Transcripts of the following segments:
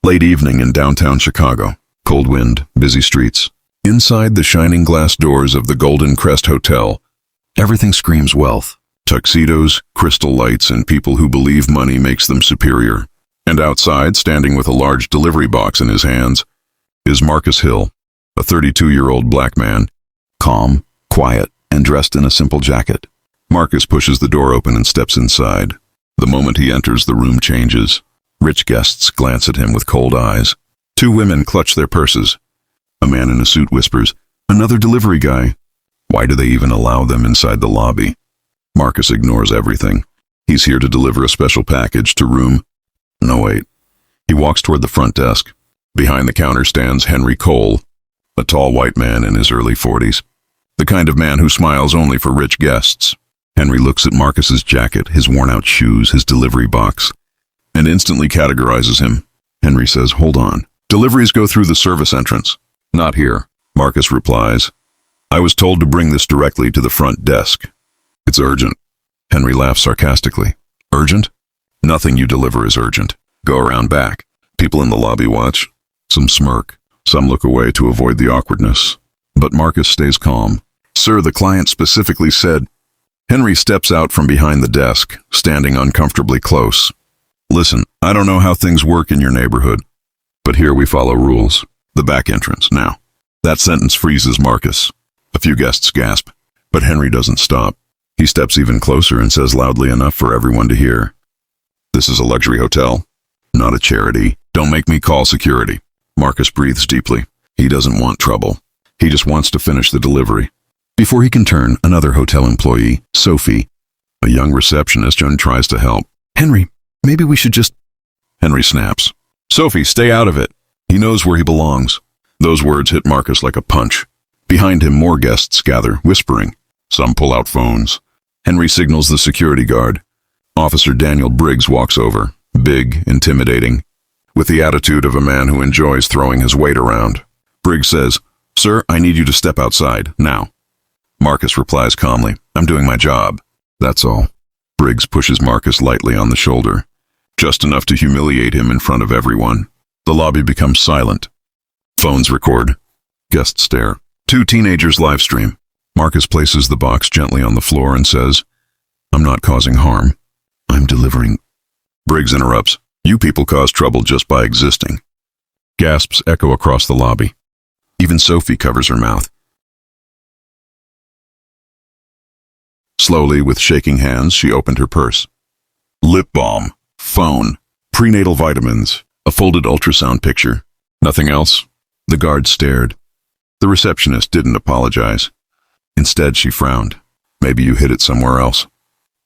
Late evening in downtown Chicago. Cold wind, busy streets. Inside the shining glass doors of the Golden Crest Hotel, everything screams wealth. Tuxedos, crystal lights, and people who believe money makes them superior. And outside, standing with a large delivery box in his hands, is Marcus Hill, a 32-year-old black man, calm, quiet, and dressed in a simple jacket. Marcus pushes the door open and steps inside. The moment he enters, the room changes. Rich guests glance at him with cold eyes. Two women clutch their purses. A man in a suit whispers, "Another delivery guy." Why do they even allow them inside the lobby? Marcus ignores everything. He's here to deliver a special package to room... No, wait. He walks toward the front desk. Behind the counter stands Henry Cole, a tall white man in his early 40s. The kind of man who smiles only for rich guests. Henry looks at Marcus's jacket, his worn-out shoes, his delivery box, and instantly categorizes him. Henry says, "Hold on. Deliveries go through the service entrance." "Not here," Marcus replies. "I was told to bring this directly to the front desk. It's urgent." Henry laughs sarcastically. "Urgent? Nothing you deliver is urgent. Go around back." People in the lobby watch. Some smirk. Some look away to avoid the awkwardness. But Marcus stays calm. "Sir, the client specifically said..." Henry steps out from behind the desk, standing uncomfortably close. "Listen, I don't know how things work in your neighborhood, but here we follow rules. The back entrance, now." That sentence freezes Marcus. A few guests gasp, but Henry doesn't stop. He steps even closer and says loudly enough for everyone to hear, "This is a luxury hotel, not a charity. Don't make me call security." Marcus breathes deeply. He doesn't want trouble. He just wants to finish the delivery. Before he can turn, another hotel employee, Sophie, a young receptionist, tries to help. "Henry, maybe we should just..." Henry snaps. "Sophie, stay out of it." He knows where he belongs. Those words hit Marcus like a punch. Behind him, more guests gather, whispering. Some pull out phones. Henry signals the security guard. Officer Daniel Briggs walks over, big, intimidating, with the attitude of a man who enjoys throwing his weight around. Briggs says, "Sir, I need you to step outside, now." Marcus replies calmly, "I'm doing my job. That's all." Briggs pushes Marcus lightly on the shoulder, just enough to humiliate him in front of everyone. The lobby becomes silent. Phones record. Guests stare. Two teenagers live stream. Marcus places the box gently on the floor and says, "I'm not causing harm. I'm delivering." Briggs interrupts. "You people cause trouble just by existing." Gasps echo across the lobby. Even Sophie covers her mouth. Slowly, with shaking hands, she opened her purse. Lip balm, phone, prenatal vitamins, a folded ultrasound picture. Nothing else? The guard stared. The receptionist didn't apologize. Instead, she frowned. "Maybe you hid it somewhere else."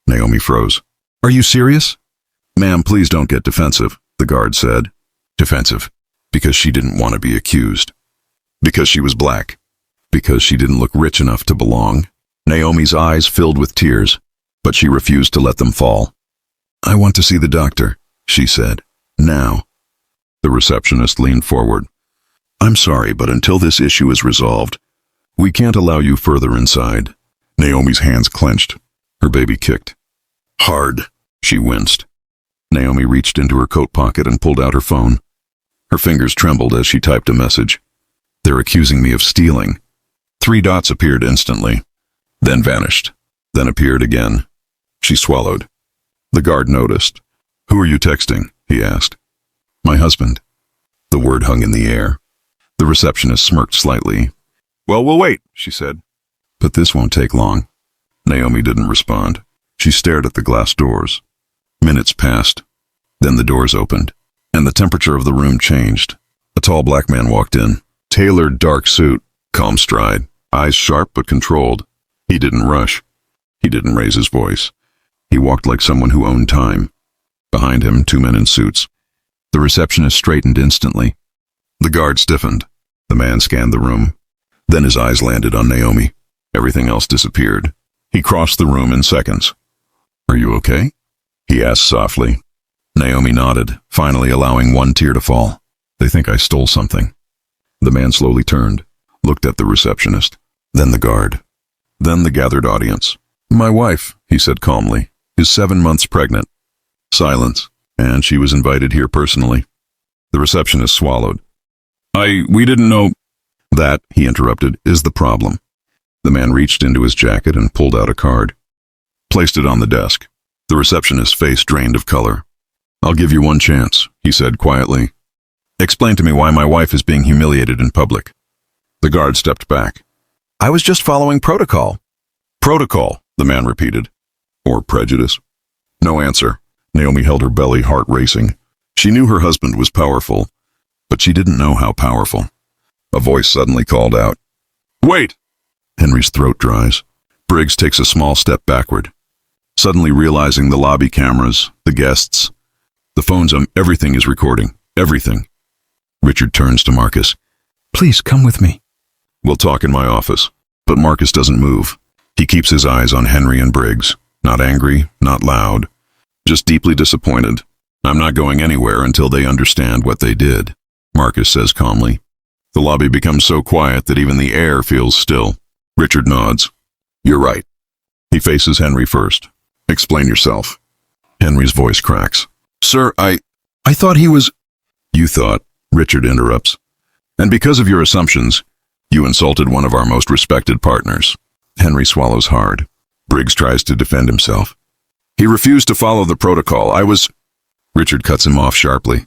Naomi froze. "Are you serious?" "Ma'am, please don't get defensive," the guard said. Defensive. Because she didn't want to be accused. Because she was black. Because she didn't look rich enough to belong. Naomi's eyes filled with tears, but she refused to let them fall. "I want to see the doctor," she said. "Now." The receptionist leaned forward. "I'm sorry, but until this issue is resolved, we can't allow you further inside." Naomi's hands clenched. Her baby kicked. "Hard." She winced. Naomi reached into her coat pocket and pulled out her phone. Her fingers trembled as she typed a message. "They're accusing me of stealing." 3 dots appeared instantly, then vanished, then appeared again. She swallowed. The guard noticed. "Who are you texting?" he asked. "My husband." The word hung in the air. The receptionist smirked slightly. "Well, we'll wait," she said. "But this won't take long." Naomi didn't respond. She stared at the glass doors. Minutes passed. Then the doors opened, and the temperature of the room changed. A tall black man walked in. Tailored dark suit, calm stride, eyes sharp but controlled. He didn't rush. He didn't raise his voice. He walked like someone who owned time. Behind him, 2 men in suits. The receptionist straightened instantly. The guard stiffened. The man scanned the room. Then his eyes landed on Naomi. Everything else disappeared. He crossed the room in seconds. "Are you okay?" he asked softly. Naomi nodded, finally allowing one tear to fall. "They think I stole something." The man slowly turned, looked at the receptionist, then the guard, then the gathered audience. "My wife," he said calmly, "is 7 months pregnant." Silence, and she was invited here personally. The receptionist swallowed. We didn't know. That, he interrupted, is the problem. The man reached into his jacket and pulled out a card. Placed it on the desk. The receptionist's face drained of color. I'll give you one chance, he said quietly. Explain to me why my wife is being humiliated in public. The guard stepped back. I was just following protocol. Protocol, the man repeated. Or prejudice. No answer. Naomi held her belly, heart racing. She knew her husband was powerful, but she didn't know how powerful. A voice suddenly called out. Wait! Henry's throat dries. Briggs takes a small step backward. Suddenly realizing the lobby cameras, the guests, the phones, everything is recording. Everything. Richard turns to Marcus. Please come with me. We'll talk in my office. But Marcus doesn't move. He keeps his eyes on Henry and Briggs. Not angry, not loud. Just deeply disappointed. I'm not going anywhere until they understand what they did, Marcus says calmly. The lobby becomes so quiet that even the air feels still. Richard nods. You're right. He faces Henry first. Explain yourself. Henry's voice cracks. Sir, I thought he was... You thought, Richard interrupts. And because of your assumptions, you insulted one of our most respected partners. Henry swallows hard. Briggs tries to defend himself. He refused to follow the protocol. Richard cuts him off sharply.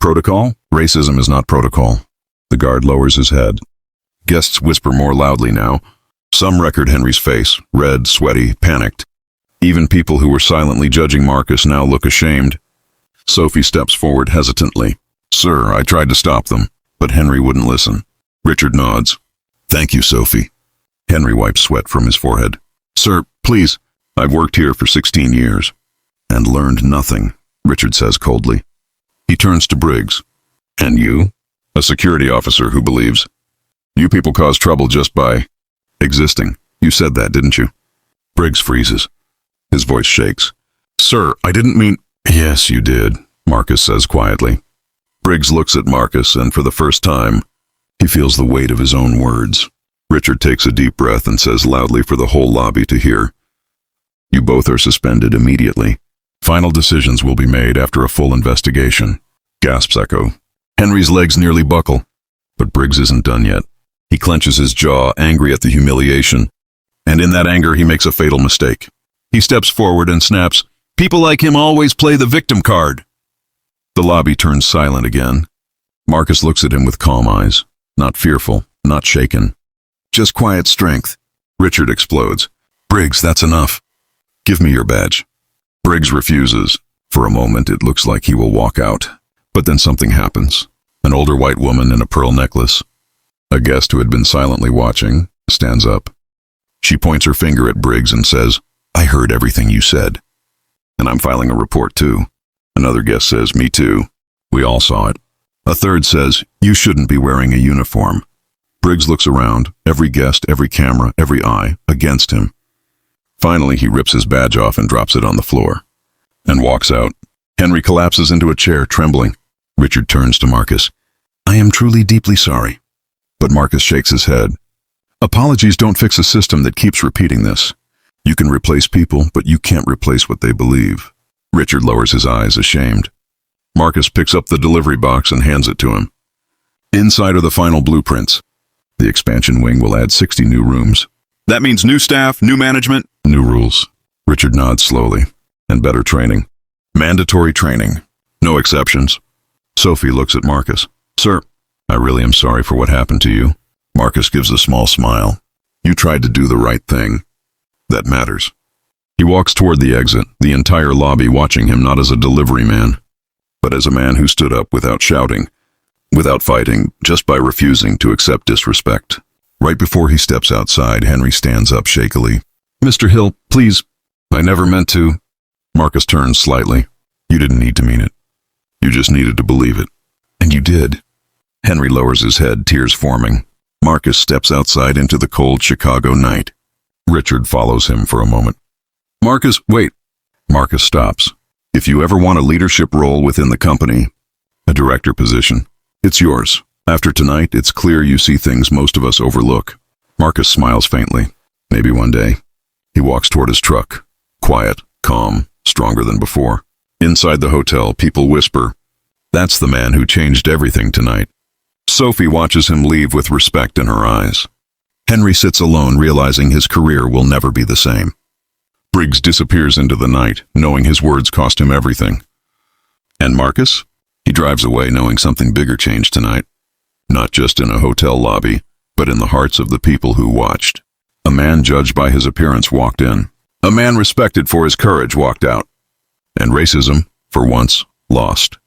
Protocol? Racism is not protocol. The guard lowers his head. Guests whisper more loudly now. Some record Henry's face, red, sweaty, panicked. Even people who were silently judging Marcus now look ashamed. Sophie steps forward hesitantly. Sir, I tried to stop them, but Henry wouldn't listen. Richard nods. Thank you, Sophie. Henry wipes sweat from his forehead. Sir, please. I've worked here for 16 years. And learned nothing, Richard says coldly. He turns to Briggs. And you? A security officer who believes. You people cause trouble just by existing. You said that, didn't you? Briggs freezes. His voice shakes. Sir, I didn't mean... Yes, you did, Marcus says quietly. Briggs looks at Marcus, and for the first time, he feels the weight of his own words. Richard takes a deep breath and says loudly for the whole lobby to hear. You both are suspended immediately. Final decisions will be made after a full investigation. Gasps echo. Henry's legs nearly buckle, but Briggs isn't done yet. He clenches his jaw, angry at the humiliation, and in that anger he makes a fatal mistake. He steps forward and snaps, People like him always play the victim card. The lobby turns silent again. Marcus looks at him with calm eyes, not fearful, not shaken. Just quiet strength. Richard explodes. Briggs, that's enough. Give me your badge. Briggs refuses. For a moment, it looks like he will walk out. But then something happens. An older white woman in a pearl necklace, a guest who had been silently watching, stands up. She points her finger at Briggs and says, I heard everything you said. And I'm filing a report too. Another guest says, me too. We all saw it. A third says, you shouldn't be wearing a uniform. Briggs looks around, every guest, every camera, every eye, against him. Finally, he rips his badge off and drops it on the floor, and walks out. Henry collapses into a chair, trembling. Richard turns to Marcus. I am truly deeply sorry. But Marcus shakes his head. Apologies don't fix a system that keeps repeating this. You can replace people, but you can't replace what they believe. Richard lowers his eyes, ashamed. Marcus picks up the delivery box and hands it to him. Inside are the final blueprints. The expansion wing will add 60 new rooms. That means new staff, new management, new rules. Richard nods slowly. And better training. Mandatory training. No exceptions. Sophie looks at Marcus. Sir, I really am sorry for what happened to you. Marcus gives a small smile. You tried to do the right thing. That matters. He walks toward the exit, the entire lobby watching him not as a delivery man, but as a man who stood up without shouting, without fighting, just by refusing to accept disrespect. Right before he steps outside, Henry stands up shakily. Mr. Hill, please. I never meant to. Marcus turns slightly. You didn't need to mean it. You just needed to believe it. And you did. Henry lowers his head, tears forming. Marcus steps outside into the cold Chicago night. Richard follows him for a moment. Marcus, wait. Marcus stops. If you ever want a leadership role within the company, a director position, it's yours. After tonight, it's clear you see things most of us overlook. Marcus smiles faintly. Maybe one day. He walks toward his truck. Quiet, calm, stronger than before. Inside the hotel, people whisper, That's the man who changed everything tonight. Sophie watches him leave with respect in her eyes. Henry sits alone, realizing his career will never be the same. Briggs disappears into the night, knowing his words cost him everything. And Marcus? He drives away knowing something bigger changed tonight. Not just in a hotel lobby, but in the hearts of the people who watched. A man judged by his appearance walked in. A man respected for his courage walked out. And racism, for once, lost.